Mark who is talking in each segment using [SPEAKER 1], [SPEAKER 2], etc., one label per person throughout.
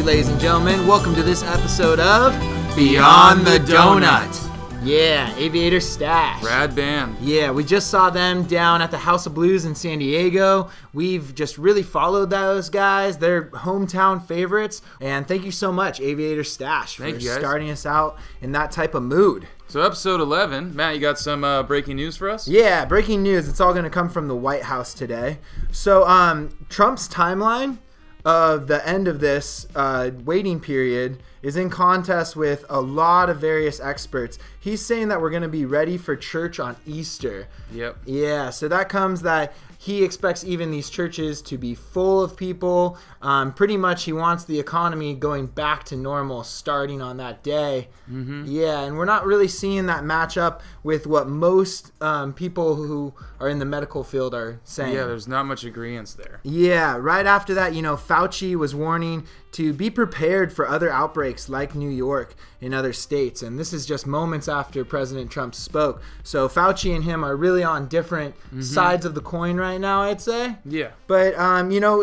[SPEAKER 1] ladies and gentlemen. Welcome to this episode of Beyond the Doughnut. Yeah, Aviator Stash.
[SPEAKER 2] Rad band.
[SPEAKER 1] Yeah, we just saw them down at the House of Blues in San Diego. We've just really followed those guys. They're hometown favorites. And thank you so much, Aviator Stash, for starting us out in that type of mood.
[SPEAKER 2] So episode 11, Matt, you got some breaking news for us?
[SPEAKER 1] Yeah, breaking news. It's all going to come from the White House today. So Trump's timeline of the end of this waiting period is in contest with a lot of various experts. He's saying that we're going to be ready for church on Easter.
[SPEAKER 2] Yep.
[SPEAKER 1] Yeah, so that comes that he expects even these churches to be full of people. Pretty much he wants the economy going back to normal starting on that day. Mm-hmm. Yeah, and we're not really seeing that match up with what most people who are in the medical field are saying.
[SPEAKER 2] Yeah, there's not much agreement there.
[SPEAKER 1] Yeah, right after that, Fauci was warning to be prepared for other outbreaks like New York in other states. And this is just moments after President Trump spoke. So Fauci and him are really on different sides of the coin right now, I'd say.
[SPEAKER 2] Yeah.
[SPEAKER 1] But,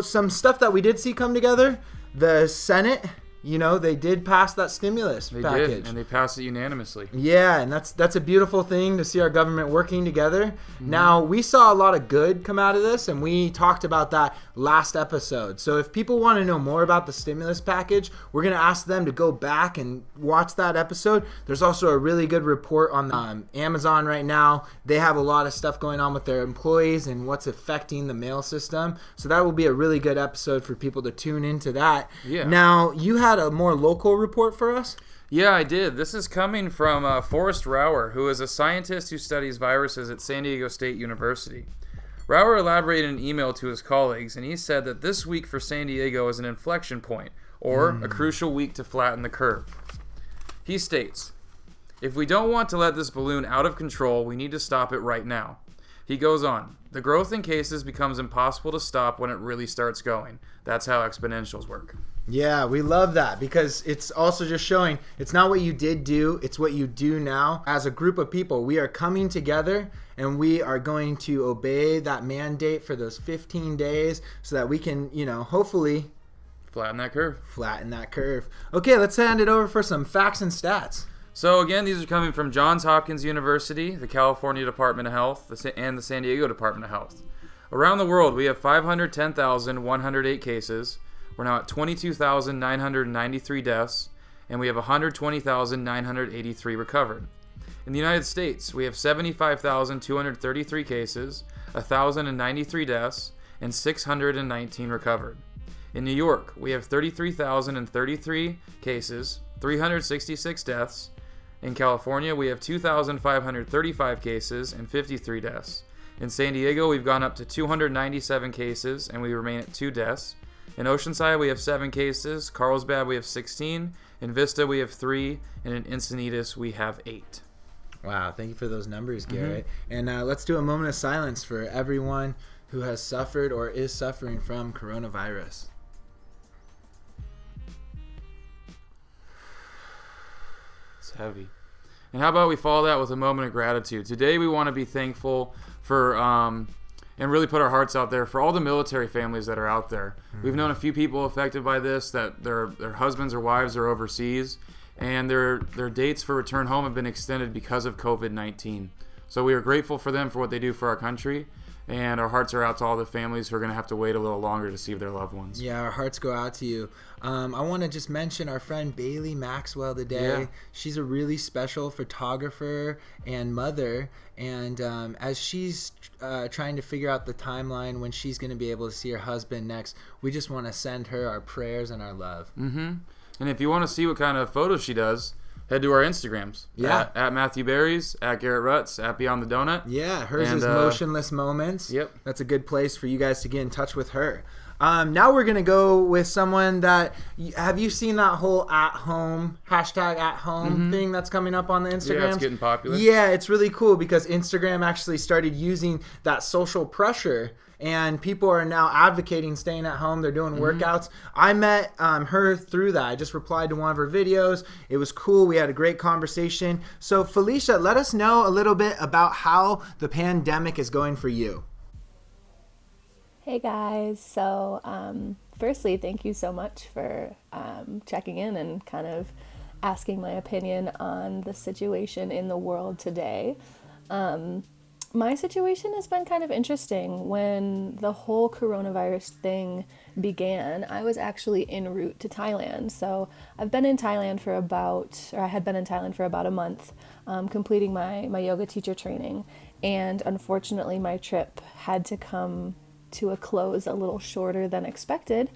[SPEAKER 1] some stuff that we did see come together, the Senate, they did pass that stimulus package.
[SPEAKER 2] They did, and they passed it unanimously.
[SPEAKER 1] Yeah, and that's a beautiful thing to see our government working together. Mm-hmm. Now, we saw a lot of good come out of this, and we talked about that last episode. So if people want to know more about the stimulus package, we're going to ask them to go back and watch that episode. There's also a really good report on Amazon right now. They have a lot of stuff going on with their employees and what's affecting the mail system. So that will be a really good episode for people to tune into that.
[SPEAKER 2] Yeah.
[SPEAKER 1] Now, you had a more local report for us?
[SPEAKER 2] Yeah, I did. This is coming from Forrest Rauer, who is a scientist who studies viruses at San Diego State University. Rauer elaborated in an email to his colleagues, and he said that this week for San Diego is an inflection point, or a crucial week to flatten the curve. He states, "If we don't want to let this balloon out of control, we need to stop it right now." He goes on, "The growth in cases becomes impossible to stop when it really starts going. That's how exponentials work."
[SPEAKER 1] Yeah, we love that because it's also just showing it's not what you did do, it's what you do now. As a group of people, we are coming together and we are going to obey that mandate for those 15 days so that we can, hopefully
[SPEAKER 2] flatten that curve.
[SPEAKER 1] Okay, let's hand it over for some facts and stats.
[SPEAKER 2] So again, these are coming from Johns Hopkins University, the California Department of Health, and the San Diego Department of Health. Around the world, we have 510,108 cases. We're now at 22,993 deaths, and we have 120,983 recovered. In the United States, we have 75,233 cases, 1,093 deaths, and 619 recovered. In New York, we have 33,033 cases, 366 deaths. In California, we have 2,535 cases and 53 deaths. In San Diego, we've gone up to 297 cases, and we remain at 2 deaths. In Oceanside, we have 7 cases. Carlsbad, we have 16. In Vista, we have 3. And in Encinitas, we have 8.
[SPEAKER 1] Wow, thank you for those numbers, Garrett. And let's do a moment of silence for everyone who has suffered or is suffering from coronavirus.
[SPEAKER 2] It's heavy. And how about we follow that with a moment of gratitude? Today, we want to be thankful for... and really put our hearts out there for all the military families that are out there. Mm-hmm. We've known a few people affected by this that their husbands or wives are overseas, and their dates for return home have been extended because of COVID-19. So we are grateful for them for what they do for our country, and our hearts are out to all the families who are going to have to wait a little longer to see their loved ones.
[SPEAKER 1] Yeah, our hearts go out to you. I want to just mention our friend Bailey Maxwell today. Yeah. She's a really special photographer and mother, and as she's trying to figure out the timeline when she's going to be able to see her husband next, we just want to send her our prayers and our love.
[SPEAKER 2] Mm-hmm. And if you want to see what kind of photos she does, head to our Instagrams.
[SPEAKER 1] Yeah.
[SPEAKER 2] At Matthew Berries, at Garrett Rutz, at Beyond the Doughnut.
[SPEAKER 1] Yeah, hers is Motionless Moments.
[SPEAKER 2] Yep.
[SPEAKER 1] That's a good place for you guys to get in touch with her. Now we're going to go with someone that, have you seen that whole #@home thing that's coming up on the Instagram?
[SPEAKER 2] Yeah, it's getting popular.
[SPEAKER 1] Yeah, it's really cool because Instagram actually started using that social pressure, and people are now advocating staying at home. They're doing workouts. I met her through that. I just replied to one of her videos. It was cool. We had a great conversation. So Felicia, let us know a little bit about how the pandemic is going for you.
[SPEAKER 3] Hey guys. So, firstly, thank you so much for checking in and kind of asking my opinion on the situation in the world today. My situation has been kind of interesting. When the whole coronavirus thing began, I was actually en route to Thailand. So I've been in Thailand for I had been in Thailand for about a month, completing my yoga teacher training. And unfortunately, my trip had to come to a close a little shorter than expected,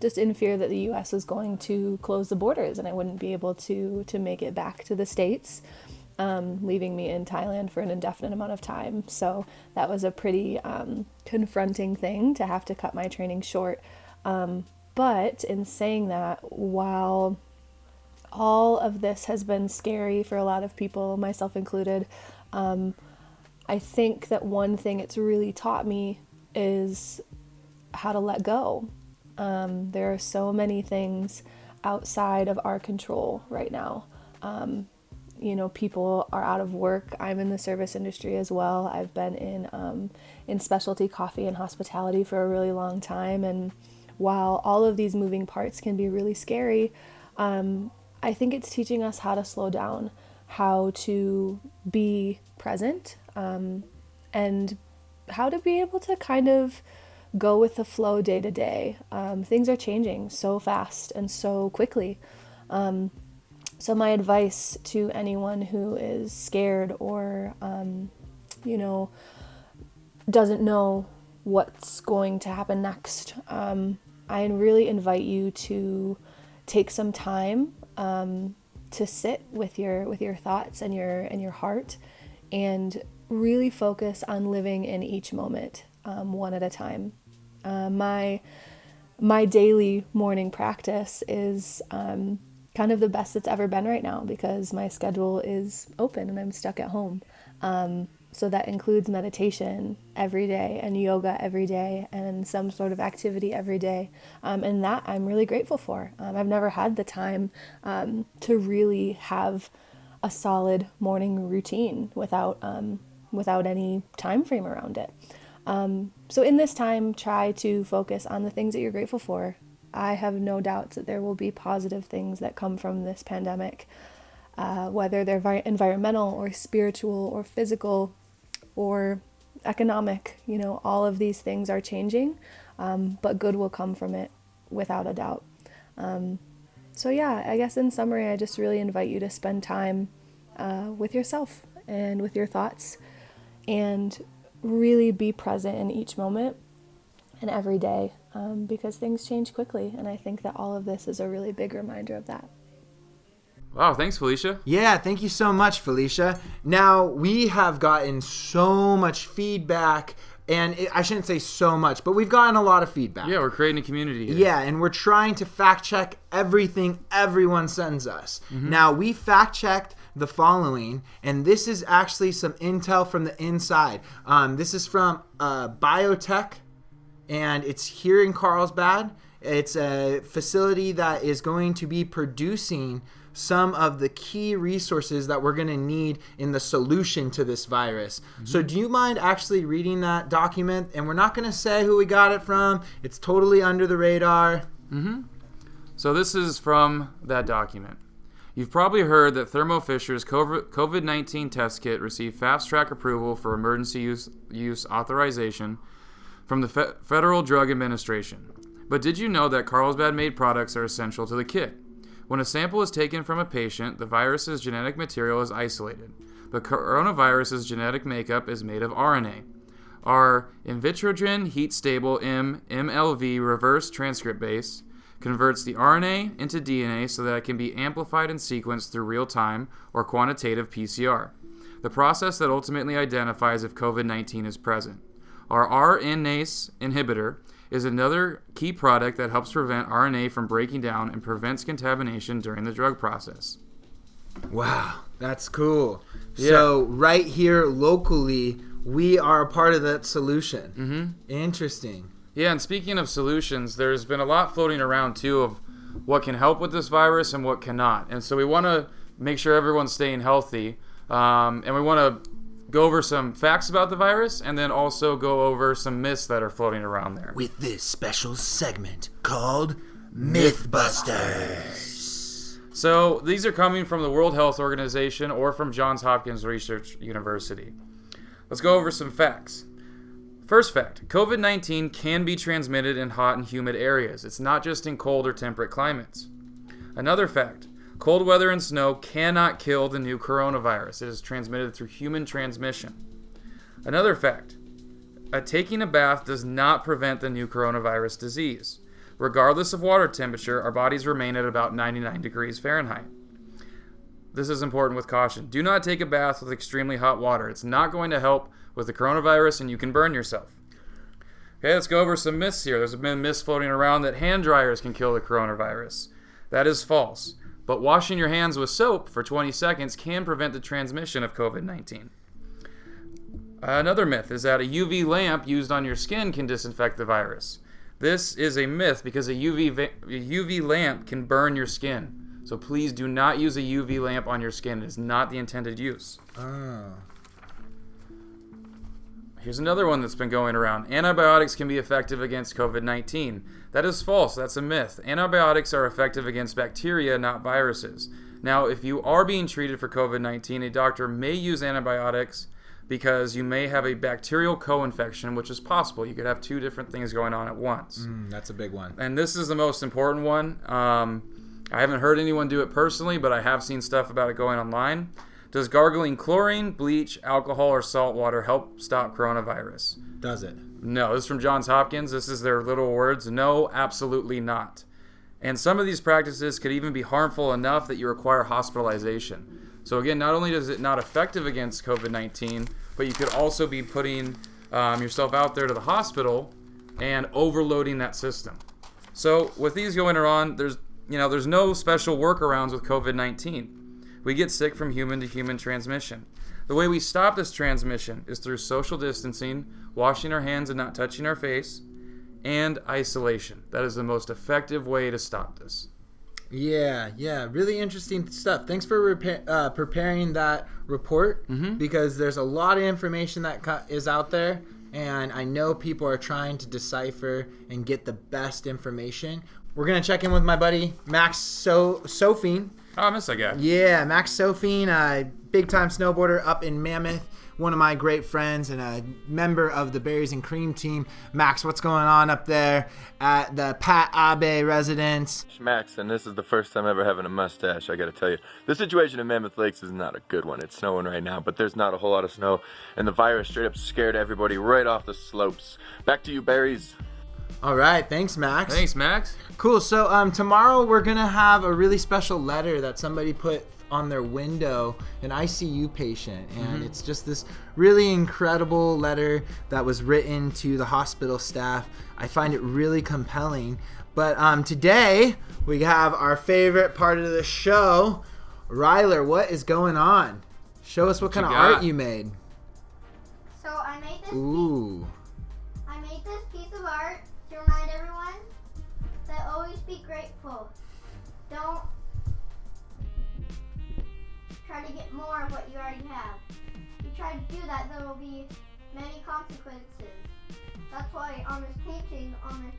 [SPEAKER 3] just in fear that the U.S. was going to close the borders and I wouldn't be able to make it back to the States, leaving me in Thailand for an indefinite amount of time. So that was a pretty confronting thing to have to cut my training short. But in saying that, while all of this has been scary for a lot of people, myself included, I think that one thing it's really taught me is how to let go. There are so many things outside of our control right now. People are out of work. I'm in the service industry as well. I've been in specialty coffee and hospitality for a really long time. And while all of these moving parts can be really scary, I think it's teaching us how to slow down, how to be present, and how to be able to kind of go with the flow day to day. Things are changing so fast and so quickly. So my advice to anyone who is scared or, doesn't know what's going to happen next, I really invite you to take some time to sit with your thoughts and your heart, and really focus on living in each moment, one at a time. My daily morning practice is kind of the best it's ever been right now, because my schedule is open and I'm stuck at home. So that includes meditation every day and yoga every day and some sort of activity every day. And that I'm really grateful for. I've never had the time to really have a solid morning routine without any time frame around it. So in this time, try to focus on the things that you're grateful for. I have no doubts that there will be positive things that come from this pandemic, whether they're environmental or spiritual or physical or economic. All of these things are changing, but good will come from it without a doubt. So yeah, I guess in summary, I just really invite you to spend time with yourself and with your thoughts, and really be present in each moment and every day, because things change quickly, and I think that all of this is a really big reminder of that.
[SPEAKER 2] Wow, thanks, Felicia.
[SPEAKER 1] Yeah, thank you so much, Felicia. Now, we have gotten so much feedback, and I shouldn't say so much, but we've gotten a lot of feedback.
[SPEAKER 2] Yeah, we're creating a community here.
[SPEAKER 1] Yeah, and we're trying to fact check everything everyone sends us. Mm-hmm. Now, we fact checked the following, and this is actually some intel from the inside. This is from Biotech, and it's here in Carlsbad. It's a facility that is going to be producing some of the key resources that we're going to need in the solution to this virus. Mm-hmm. So do you mind actually reading that document? And we're not going to say who we got it from. It's totally under the radar.
[SPEAKER 2] Mm-hmm. So this is from that document. You've probably heard that Thermo Fisher's COVID-19 test kit received fast-track approval for emergency use authorization from the Federal Drug Administration. But did you know that Carlsbad-made products are essential to the kit? When a sample is taken from a patient, the virus's genetic material is isolated. The coronavirus's genetic makeup is made of RNA. Our Invitrogen heat-stable MLV reverse transcript base converts the RNA into DNA so that it can be amplified and sequenced through real-time or quantitative PCR, the process that ultimately identifies if COVID-19 is present. Our RNase inhibitor is another key product that helps prevent RNA from breaking down and prevents contamination during the drug process.
[SPEAKER 1] Wow, that's cool.
[SPEAKER 2] Yeah.
[SPEAKER 1] So right here locally, we are a part of that solution.
[SPEAKER 2] Mm-hmm.
[SPEAKER 1] Interesting.
[SPEAKER 2] Yeah, and speaking of solutions, there's been a lot floating around, too, of what can help with this virus and what cannot. And so we want to make sure everyone's staying healthy, and we want to go over some facts about the virus and then also go over some myths that are floating around there.
[SPEAKER 1] With this special segment called Mythbusters.
[SPEAKER 2] So these are coming from the World Health Organization or from Johns Hopkins Research University. Let's go over some facts. First fact, COVID-19 can be transmitted in hot and humid areas. It's not just in cold or temperate climates. Another fact, cold weather and snow cannot kill the new coronavirus. It is transmitted through human transmission. Another fact, taking a bath does not prevent the new coronavirus disease. Regardless of water temperature, our bodies remain at about 99 degrees Fahrenheit. This is important with caution. Do not take a bath with extremely hot water. It's not going to help with the coronavirus and you can burn yourself. Okay, let's go over some myths here. There's been myths floating around that hand dryers can kill the coronavirus. That is false. But washing your hands with soap for 20 seconds can prevent the transmission of COVID-19. Another myth is that a UV lamp used on your skin can disinfect the virus. This is a myth because a UV lamp can burn your skin. So please do not use a UV lamp on your skin. It is not the intended use.
[SPEAKER 1] Oh.
[SPEAKER 2] Here's another one that's been going around. Antibiotics can be effective against COVID-19. That is false. That's a myth. Antibiotics are effective against bacteria, not viruses. Now, if you are being treated for COVID-19, a doctor may use antibiotics because you may have a bacterial co-infection, which is possible. You could have two different things going on at once.
[SPEAKER 1] That's a big one.
[SPEAKER 2] And this is the most important one. I haven't heard anyone do it personally, but I have seen stuff about it going online. Does gargling chlorine, bleach, alcohol, or salt water help stop coronavirus?
[SPEAKER 1] Does it?
[SPEAKER 2] No, this is from Johns Hopkins. This is their little words. No, absolutely not. And some of these practices could even be harmful enough that you require hospitalization. So again, not only is it not effective against COVID-19, but you could also be putting yourself out there to the hospital and overloading that system. So with these going on, there's no special workarounds with COVID-19. We get sick from human to human transmission. The way we stop this transmission is through social distancing, washing our hands and not touching our face, and isolation. That is the most effective way to stop this.
[SPEAKER 1] Yeah, really interesting stuff. Thanks for preparing that report because there's a lot of information that is out there, and I know people are trying to decipher and get the best information. We're going to check in with my buddy, Max Sofine.
[SPEAKER 2] Oh, I miss that guy.
[SPEAKER 1] Yeah, Max Sofine, a big-time snowboarder up in Mammoth, one of my great friends and a member of the Berries and Cream team. Max, what's going on up there at the Pat Abe residence?
[SPEAKER 4] Max, and this is the first time ever having a mustache, I gotta tell you. The situation in Mammoth Lakes is not a good one. It's snowing right now, but there's not a whole lot of snow, and the virus straight up scared everybody right off the slopes. Back to you, Berries.
[SPEAKER 1] All right, thanks, Max.
[SPEAKER 2] Thanks, Max.
[SPEAKER 1] Cool. So tomorrow we're gonna have a really special letter that somebody put on their window, an ICU patient, and it's just this really incredible letter that was written to the hospital staff. I find it really compelling. But today we have our favorite part of the show. Ryler, what is going on? Show us what kind of art you made.
[SPEAKER 5] So I made this.
[SPEAKER 1] Ooh.
[SPEAKER 5] I made this piece of art to remind everyone that always be grateful. Don't try to get more of what you already have. If you try to do that, there will be many consequences. That's why on this painting, on this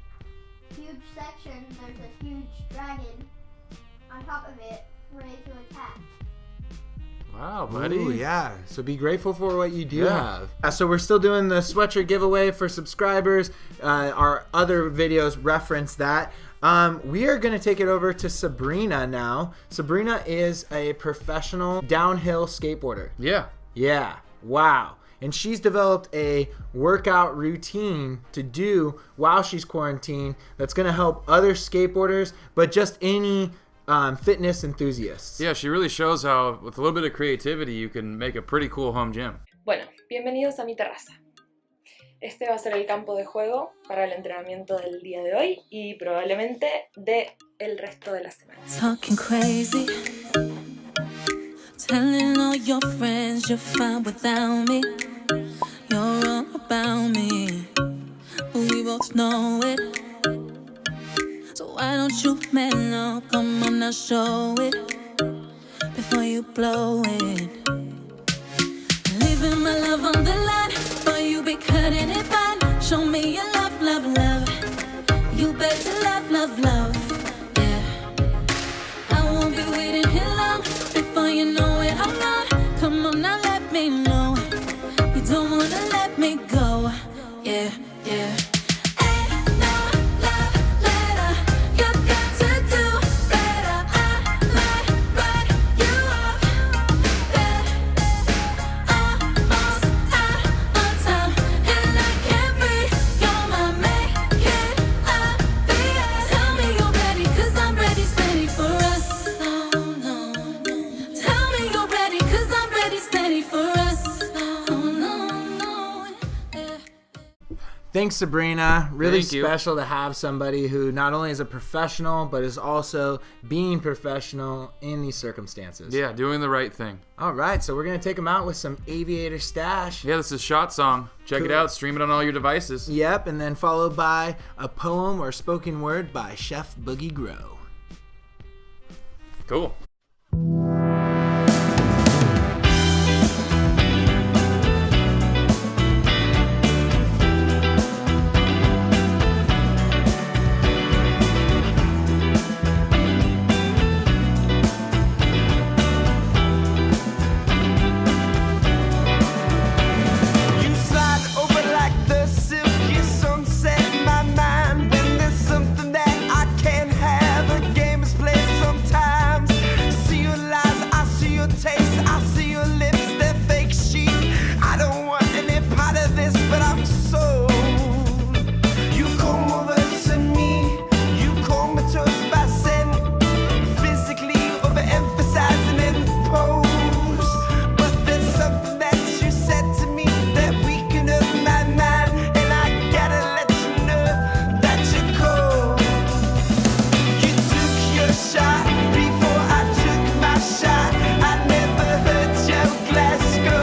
[SPEAKER 5] huge section, there's a huge dragon on top of it, ready to attack.
[SPEAKER 2] Wow, buddy.
[SPEAKER 1] Ooh, yeah. So be grateful for what you do have. So we're still doing the sweatshirt giveaway for subscribers. Our other videos reference that. We are going to take it over to Sabrina now. Sabrina is a professional downhill skateboarder.
[SPEAKER 2] Yeah.
[SPEAKER 1] Yeah. Wow. And she's developed a workout routine to do while she's quarantined that's going to help other skateboarders, but just any fitness enthusiasts.
[SPEAKER 2] Yeah, she really shows how, with a little bit of creativity, you can make a pretty cool home gym.
[SPEAKER 6] Bueno, bienvenidos a mi terraza. Este va a ser el campo de juego para el entrenamiento del día de hoy y probablemente de el resto de la semana.
[SPEAKER 7] Talking crazy, telling all your friends you're fine without me. You're all about me, but we both know it. So why don't you man up, come on now show it before you blow it. Living my life love on the line, or you be cutting it fine. Show me your love, love, love. You better love, love, love. Yeah. I won't be waiting here long. Before you know it, I'm gone. Come on now, let me know. You don't wanna let me go. Yeah, yeah. Ain't no love letter. You got to do better. I might write you off. Bet almost out of time, and I can't breathe. You're my make it obvious. Tell me you're ready, 'cause I'm ready, steady for us. Oh no. Tell me you're ready, 'cause I'm ready, steady for us. Oh no, no. Yeah.
[SPEAKER 1] Thanks, Sabrina. Really
[SPEAKER 2] Thank you.
[SPEAKER 1] special to have somebody who not only is a professional, but is also being professional in these circumstances.
[SPEAKER 2] Yeah, doing the right thing.
[SPEAKER 1] All right, so we're going to take them out with some Aviator Stash.
[SPEAKER 2] Yeah, this is Shot Song. Check it
[SPEAKER 1] Cool.
[SPEAKER 2] out. Stream it on all your devices.
[SPEAKER 1] Yep, and then followed by a poem or spoken word by Chef Boogie Grow.
[SPEAKER 2] Cool.
[SPEAKER 8] You slide over like the silky sunset in my mind. When there's something that I can't have, a game is played sometimes. See your lies, I see your taste, I see your lips, they're fake chic. I don't want any part of this, but I'm sold. You come over to me, you call me toast by scent, physically overemphasizing in pose. But there's something that you said to me that weakened up my mind, and I gotta let you know that you're cold. You took your shot before I took my shot. I never heard your glass go.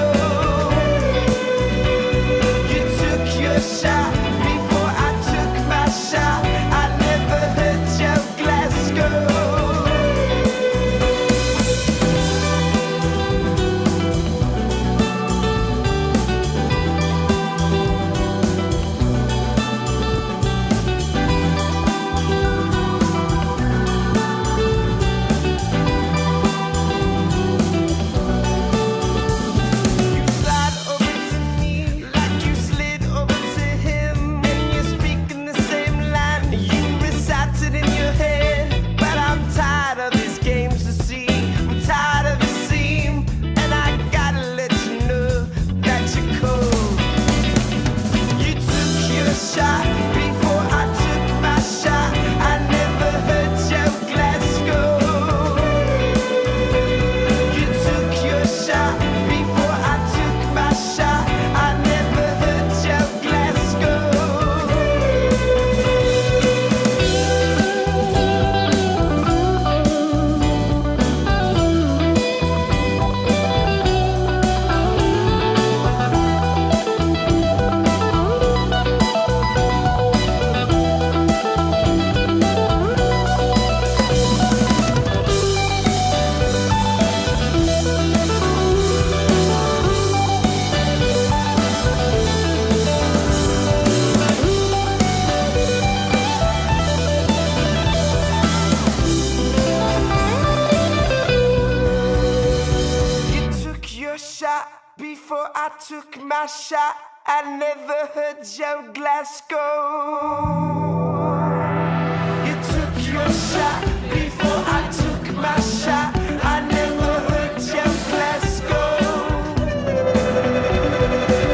[SPEAKER 8] You took your shot before I took my shot. I never heard your glass go. You slide over to me like you slid over to him. When you're speaking the same line, you recite it in your head. But I'm tired of these games to see. I'm tired of the seam, and I gotta let you know that you're cold. You took your shot before I took my shot. I never heard your glass go. You took your shot before I took my shot. I never heard your glass go. You took your shot before I took my shot. I never heard your glass go. You took your shot before I took my shot. I never heard your glass go.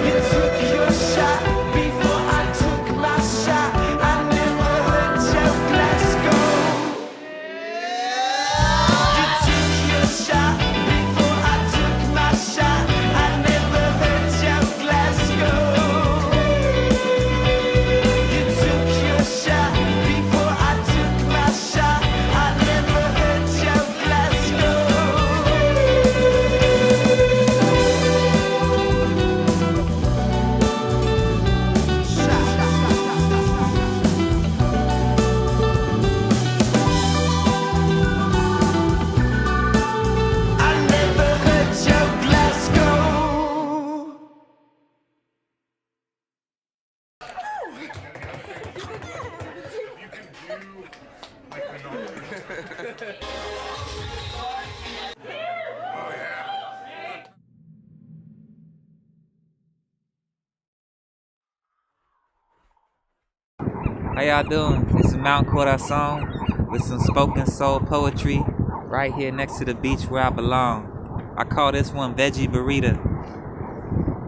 [SPEAKER 8] You took your shot before I took my shot. I never heard your glass go. You took your shot before I took my shot. I never heard your glass go. You took your shot before I took my shot. I never heard your glass
[SPEAKER 9] How y'all doing? This is Mount Corazon with some spoken soul poetry right here next to the beach where I belong. I call this one Veggie Burrito.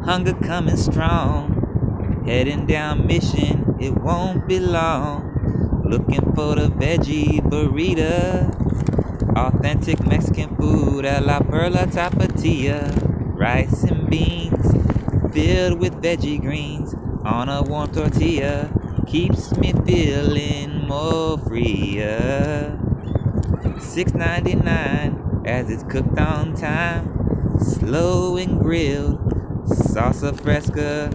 [SPEAKER 9] Hunger coming strong, heading down mission, it won't be long. Looking for the Veggie Burrito, authentic Mexican food a la perla tapatia. Rice and beans filled with veggie greens on a warm tortilla keeps me feeling more freer. $6.99 as it's cooked on time, slow and grilled, salsa fresca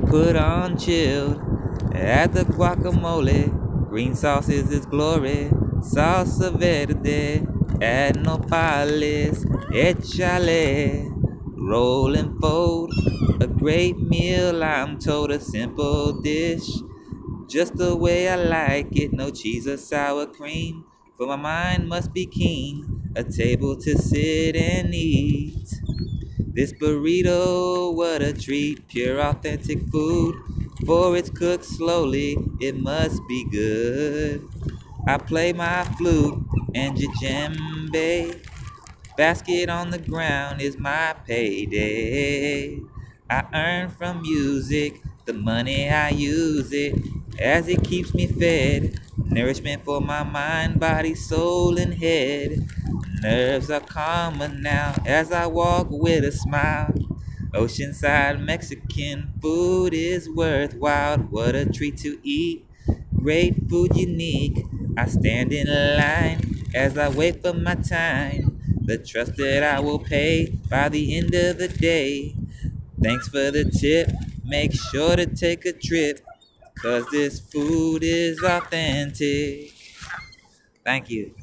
[SPEAKER 9] put on chilled. Add the guacamole, green sauce is its glory, salsa verde, add nopales, échale. Roll and fold, a great meal, I'm told, a simple dish, just the way I like it, no cheese or sour cream, for my mind must be keen, a table to sit and eat. This burrito, what a treat, pure authentic food, for it's cooked slowly, it must be good. I play my flute and djembe, basket on the ground is my payday. I earn from music, the money I use it, as it keeps me fed. Nourishment for my mind, body, soul, and head. Nerves are calmer now as I walk with a smile. Oceanside Mexican food is worthwhile. What a treat to eat. Great food unique. I stand in line as I wait for my time. The trust that I will pay by the end of the day. Thanks for the tip. Make sure to take a trip, 'cause this food is authentic. Thank you.